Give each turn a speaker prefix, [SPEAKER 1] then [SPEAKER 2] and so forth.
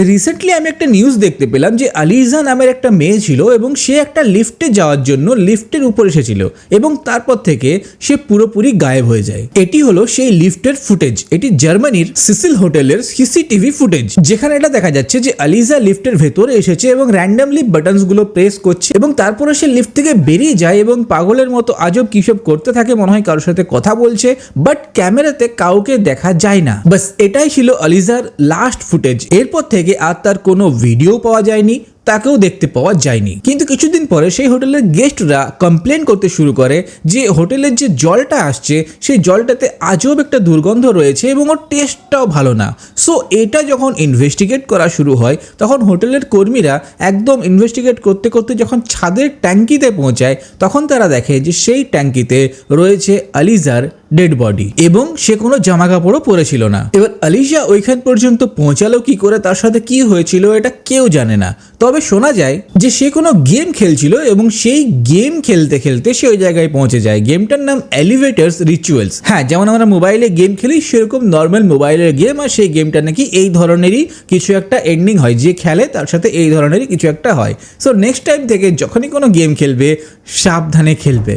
[SPEAKER 1] Recently আমি একটা news দেখতে পেলাম যে আলিজা নামের একটা মেয়ে ছিল এবং সে একটা লিফটে যাওয়ার জন্য লিফটের উপর এসেছিল এবং তারপর থেকে সে পুরোপুরি গায়েব হয়ে যায়। এটি হলো সেই লিফটের ফুটেজ। এটি জার্মানির সিসিল হোটেলের সিসিটিভি ফুটেজ, যেখানে এটা দেখা যাচ্ছে যে আলিজা লিফটের ভেতরে এসেছে এবং র্যান্ডমলি বাটনস গুলো প্রেস করছে এবং তারপরে সে লিফট থেকে বেরিয়ে যায় এবং পাগলের মতো আজব কিসব করতে থাকে, মনে হয় কারোর সাথে কথা বলছে, বাট ক্যামেরাতে কাউকে দেখা যায় না। বাস এটাই ছিল আলিজার লাস্ট ফুটেজ। এরপর থেকে আর তার কোনো ভিডিও পাওয়া যায়নি, তাকেও দেখতে পাওয়া যায়নি। কিন্তু কিছুদিন পরে সেই হোটেলের গেস্টরা কমপ্লেন করতে শুরু করে যে হোটেলের যে জলটা আসছে সেই জলটাতে আজব একটা দুর্গন্ধ রয়েছে এবং ওর টেস্টটাও ভালো না। সো এটা যখন ইনভেস্টিগেট করা শুরু হয় তখন হোটেলের কর্মীরা একদম ইনভেস্টিগেট করতে করতে যখন ছাদের ট্যাঙ্কিতে পৌঁছায় তখন তারা দেখে যে সেই ট্যাঙ্কিতে রয়েছে আলিজার ডেড বডি এবং সে কোনো জামা কাপড়ও পরেছিল না। এবার আলিজা ওইখান পর্যন্ত পৌঁছালো কি করে, তার সাথে কি হয়েছিল এটা কেউ জানে না। তবে শোনা যায় যে সে কোনো গেম খেলছিল এবং সেই গেম খেলতে খেলতে সে ওই জায়গায় পৌঁছে যায়। গেমটার নাম এলিভেটার্স রিচুয়ালস। হ্যাঁ, যেমন আমরা মোবাইলে গেম খেলি সেরকম নর্মাল মোবাইলের গেম, আর সেই গেমটা নাকি এই ধরনেরই কিছু একটা এন্ডিং হয়, যে খেলে তার সাথে এই ধরনেরই কিছু একটা হয়। সো নেক্সট টাইম থেকে যখনই কোনো গেম খেলবে সাবধানে খেলবে।